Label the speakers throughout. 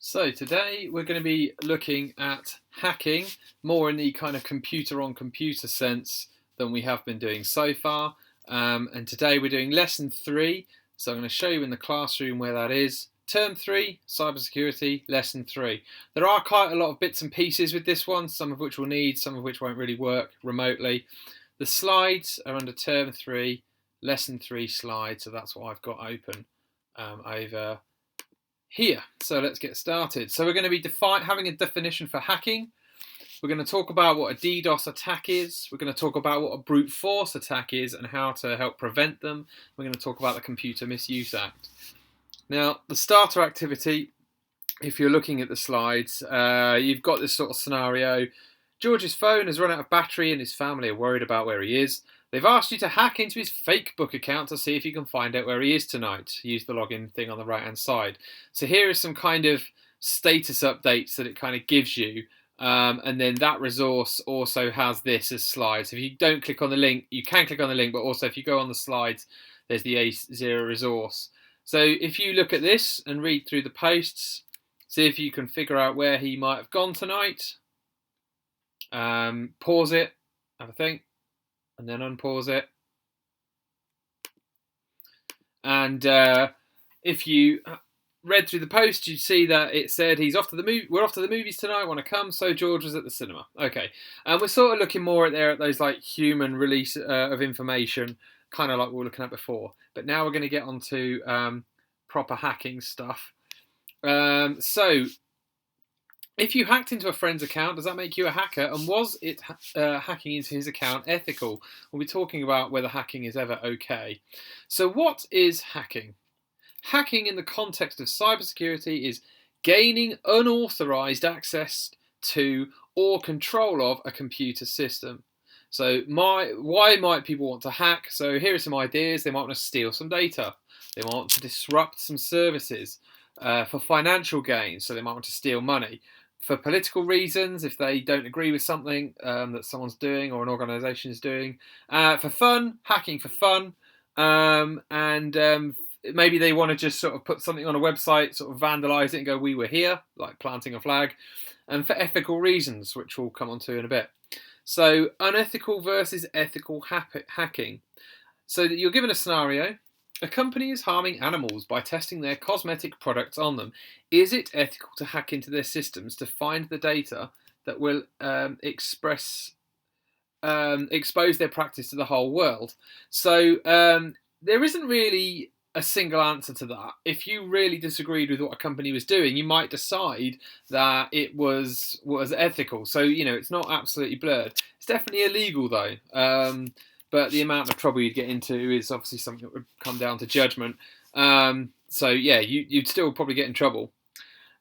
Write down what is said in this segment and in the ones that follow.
Speaker 1: So today we're going to be looking at hacking more in the kind of computer on computer sense than we have been doing so far. And today we're doing lesson 3. So I'm going to show you in the classroom where that is. Term 3, cybersecurity, lesson 3. There are quite a lot of bits and pieces with this one, some of which we'll need, some of which won't really work remotely. The slides are under term 3, lesson 3 slides, so that's what I've got open over here. So let's get started. So we're going to be having a definition for hacking. We're going to talk about what a DDoS attack is. We're going to talk about what a brute force attack is and how to help prevent them. We're going to talk about the Computer Misuse Act. Now, the starter activity, if you're looking at the slides, you've got this sort of scenario. George's phone has run out of battery and his family are worried about where he is. They've asked you to hack into his fake book account to see if you can find out where he is tonight. Use the login thing on the right hand side. So here is some kind of status updates that it kind of gives you. And then that resource also has this as slides. If you don't click on the link, you can click on the link, but also if you go on the slides, there's the A0 resource. So if you look at this and read through the posts, see if you can figure out where he might have gone tonight. Pause it, have a think, and then unpause it. And if you read through the post, you'd see that it said he's off to the movie. We're off to the movies tonight. Want to come? So George was at the cinema. Okay, and we're sort of looking more at those like human release of information, kind of like we were looking at before. But now we're going to get onto proper hacking stuff. So if you hacked into a friend's account, does that make you a hacker? And was it hacking into his account ethical? We'll be talking about whether hacking is ever okay. So what is hacking? Hacking in the context of cybersecurity is gaining unauthorized access to or control of a computer system. So why might people want to hack? So here are some ideas. They might want to steal some data. They might want to disrupt some services for financial gain. So they might want to steal money. For political reasons, if they don't agree with something that someone's doing or an organisation is doing. For fun, hacking for fun. Maybe they want to just sort of put something on a website, sort of vandalise it and go, we were here, like planting a flag. And for ethical reasons, which we'll come on to in a bit. So unethical versus ethical hacking. So that you're given a scenario. A company is harming animals by testing their cosmetic products on them. Is it ethical to hack into their systems to find the data that will expose their practice to the whole world? So there isn't really a single answer to that. If you really disagreed with what a company was doing, you might decide that it was ethical. So, it's not absolutely blurred. It's definitely illegal though. But the amount of trouble you'd get into is obviously something that would come down to judgment. So yeah, you'd still probably get in trouble.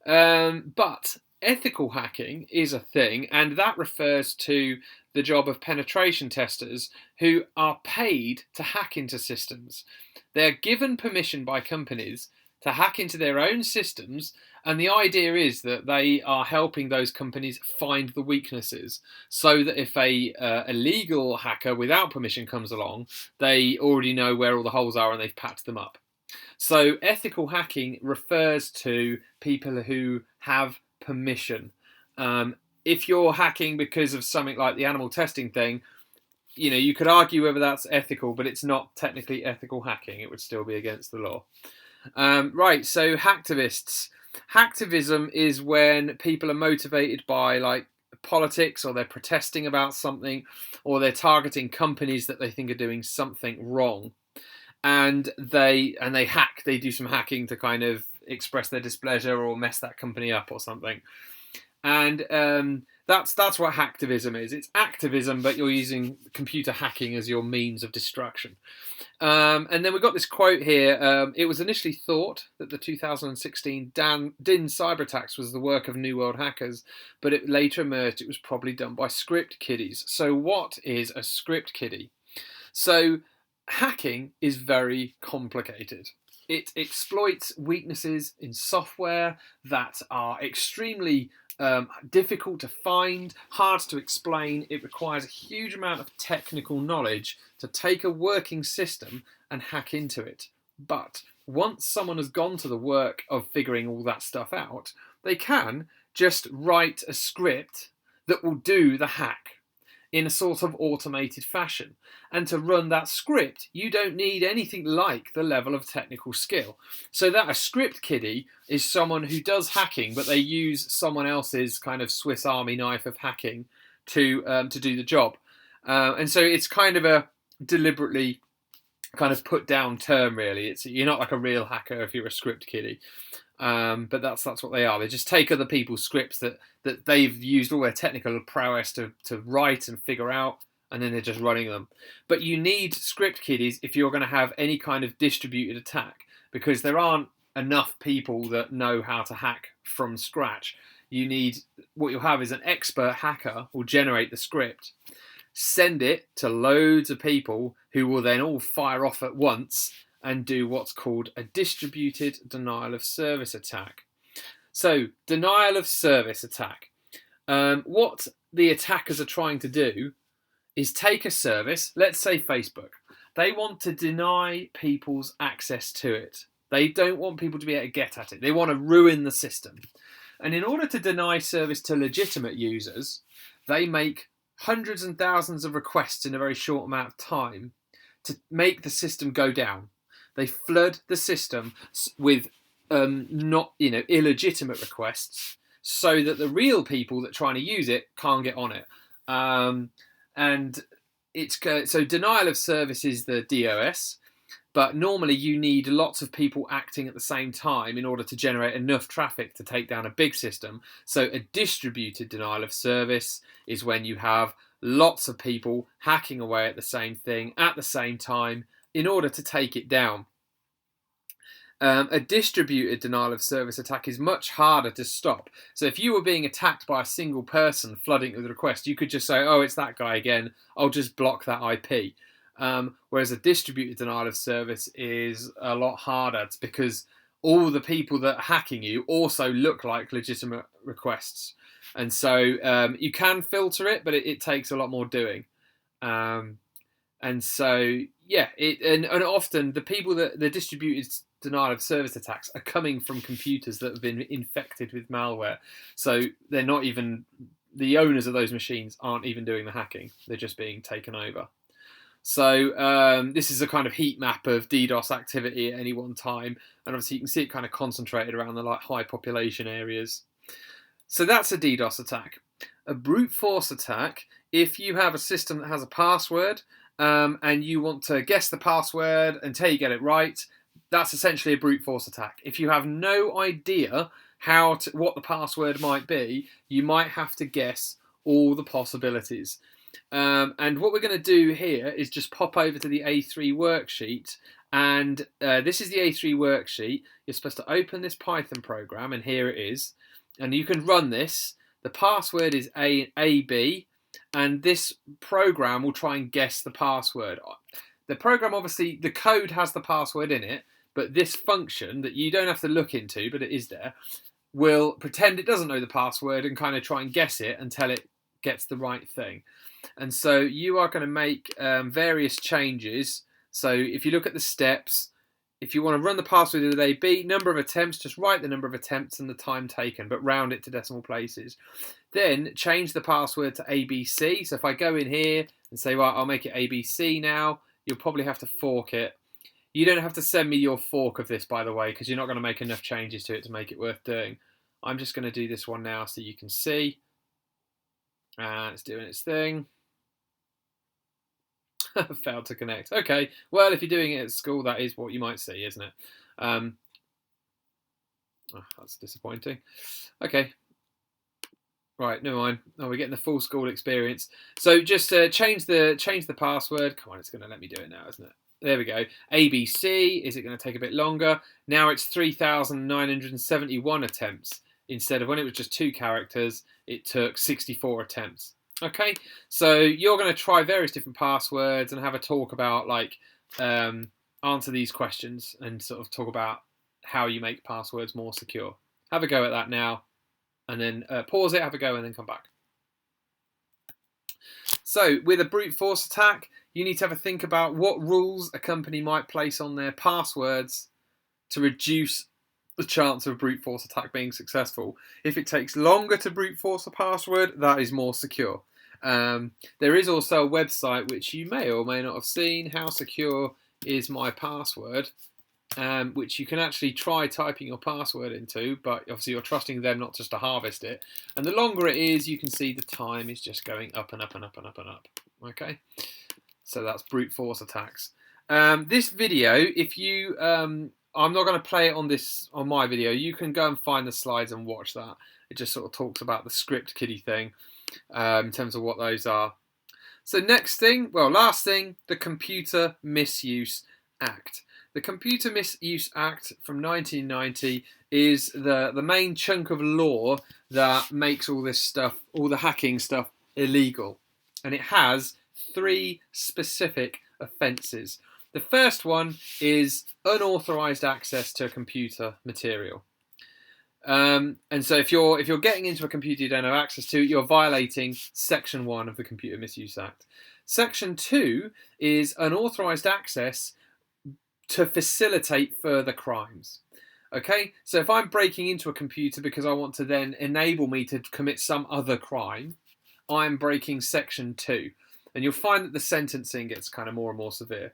Speaker 1: But ethical hacking is a thing, and that refers to the job of penetration testers who are paid to hack into systems. They're given permission by companies to hack into their own systems, and the idea is that they are helping those companies find the weaknesses, so that if a illegal hacker without permission comes along, they already know where all the holes are and they've patched them up. So ethical hacking refers to people who have permission. If you're hacking because of something like the animal testing thing, you could argue whether that's ethical, but it's not technically ethical hacking. It would still be against the law. Right, so hacktivists. Hacktivism is when people are motivated by like politics, or they're protesting about something, or they're targeting companies that they think are doing something wrong, and they hack. They do some hacking to kind of express their displeasure or mess that company up or something. And that's what hacktivism is. It's activism, but you're using computer hacking as your means of destruction. And then we've got this quote here. It was initially thought that the 2016 DIN cyber attacks was the work of New World hackers, but it later emerged it was probably done by script kiddies. So what is a script kiddie? So hacking is very complicated. It exploits weaknesses in software that are extremely difficult to find, hard to explain. It requires a huge amount of technical knowledge to take a working system and hack into it. But once someone has gone to the work of figuring all that stuff out, they can just write a script that will do the hack in a sort of automated fashion. And to run that script, you don't need anything like the level of technical skill. So that a script kiddie is someone who does hacking, but they use someone else's kind of Swiss Army knife of hacking to do the job. And so it's kind of a deliberately kind of put down term, really. You're not like a real hacker if you're a script kiddie. But that's what they are. They just take other people's scripts that they've used all their technical prowess to write and figure out, and then they're just running them. But you need script kiddies if you're going to have any kind of distributed attack, because there aren't enough people that know how to hack from scratch. What you'll have is an expert hacker will generate the script, send it to loads of people who will then all fire off at once and do what's called a distributed denial of service attack. So, denial of service attack. What the attackers are trying to do is take a service, let's say Facebook. They want to deny people's access to it. They don't want people to be able to get at it. They want to ruin the system. And in order to deny service to legitimate users, they make hundreds and thousands of requests in a very short amount of time to make the system go down. They flood the system with not illegitimate requests, so that the real people that are trying to use it can't get on it. And it's so denial of service is the DOS, but normally you need lots of people acting at the same time in order to generate enough traffic to take down a big system. So a distributed denial of service is when you have lots of people hacking away at the same thing at the same time in order to take it down. A distributed denial of service attack is much harder to stop. So if you were being attacked by a single person flooding with requests, you could just say, oh, it's that guy again, I'll just block that IP. Whereas a distributed denial of service is a lot harder. It's because all the people that are hacking you also look like legitimate requests. And so you can filter it, but it takes a lot more doing. And so, yeah, and often the people that the distributed denial of service attacks are coming from computers that have been infected with malware. So they're not even, the owners of those machines aren't even doing the hacking. They're just being taken over. So this is a kind of heat map of DDoS activity at any one time. And obviously you can see it kind of concentrated around the high population areas. So that's a DDoS attack. A brute force attack, if you have a system that has a password and you want to guess the password until you get it right, that's essentially a brute force attack. If you have no idea what the password might be, you might have to guess all the possibilities. And what we're going to do here is just pop over to the A3 worksheet. And this is the A3 worksheet. You're supposed to open this Python program, and here it is. And you can run this. The password is AB, and this program will try and guess the password. The program, obviously, the code has the password in it, but this function that you don't have to look into, but it is there, will pretend it doesn't know the password and kind of try and guess it until it gets the right thing. And so you are going to make various changes. So if you look at the steps, if you want to run the password with AB, number of attempts, just write the number of attempts and the time taken, but round it to decimal places. Then change the password to ABC. So if I go in here and say, right, I'll make it ABC now, you'll probably have to fork it. You don't have to send me your fork of this, by the way, because you're not going to make enough changes to it to make it worth doing. I'm just going to do this one now so you can see. And it's doing its thing. Failed to connect. Okay, well, if you're doing it at school, that is what you might see, isn't it? Oh, that's disappointing. Okay. Right, never mind. Oh, we're getting the full school experience. So just change the password. Come on, it's going to let me do it now, isn't it? There we go. ABC. Is it going to take a bit longer? Now it's 3,971 attempts. Instead of when it was just 2 characters, it took 64 attempts. Okay, so you're going to try various different passwords and have a talk about, like, answer these questions and sort of talk about how you make passwords more secure. Have a go at that now, and then pause it, have a go, and then come back. So with a brute force attack, you need to have a think about what rules a company might place on their passwords to reduce the chance of a brute force attack being successful. If it takes longer to brute force a password, that is more secure. There is also a website which you may or may not have seen, How Secure Is My Password, which you can actually try typing your password into, but obviously you're trusting them not just to harvest it. And the longer it is, you can see the time is just going up and up and up and up and up. Okay, so that's brute force attacks. This video, if you, I'm not going to play it on my video. You can go and find the slides and watch that. It just sort of talks about the script kiddie thing in terms of what those are. So next thing, well, last thing, the Computer Misuse Act. The Computer Misuse Act from 1990 is the main chunk of law that makes all this stuff, all the hacking stuff, illegal. And it has 3 specific offences. The first one is unauthorised access to computer material. And so if you're getting into a computer you don't have access to, you're violating Section 1 of the Computer Misuse Act. Section 2 is unauthorised access to facilitate further crimes. Okay, so if I'm breaking into a computer because I want to then enable me to commit some other crime, I'm breaking Section 2. And you'll find that the sentencing gets kind of more and more severe.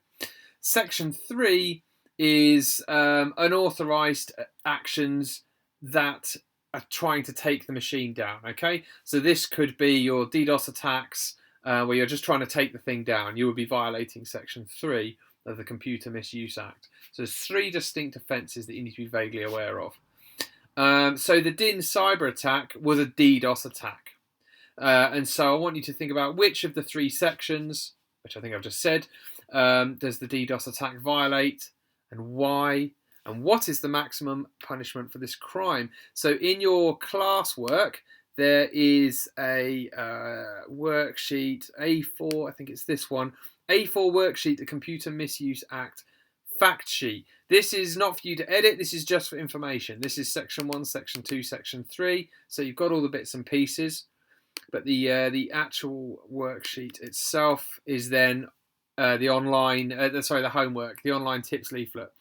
Speaker 1: Section 3 is unauthorised actions that are trying to take the machine down. Okay, so this could be your DDoS attacks where you're just trying to take the thing down. You would be violating Section 3 of the Computer Misuse Act. So there's 3 distinct offences that you need to be vaguely aware of. So the DIN cyber attack was a DDoS attack. And so I want you to think about which of the 3 sections, which I think I've just said, does the DDoS attack violate, and why, and what is the maximum punishment for this crime. So in your classwork, there is a worksheet, A4, I think it's this one, A4 worksheet, the Computer Misuse Act fact sheet. This is not for you to edit, this is just for information. This is Section 1, Section 2, Section 3, so you've got all the bits and pieces. But the actual worksheet itself is then the online, the homework, the online tips leaflet.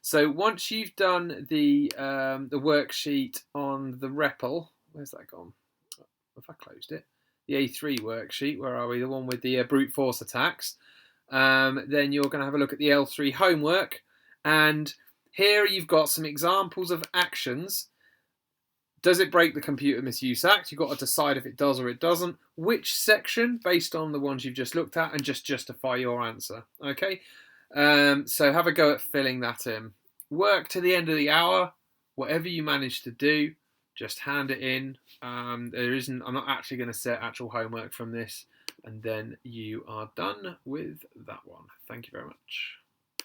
Speaker 1: So once you've done the worksheet on the REPL, where's that gone? Have I closed it? The A3 worksheet, where are we? The one with the brute force attacks. Then you're going to have a look at the L3 homework, and here you've got some examples of actions. Does it break the Computer Misuse Act? You've got to decide if it does or it doesn't. Which section, based on the ones you've just looked at, and just justify your answer. Okay? So have a go at filling that in. Work to the end of the hour. Whatever you manage to do, just hand it in. I'm not actually going to set actual homework from this. And then you are done with that one. Thank you very much.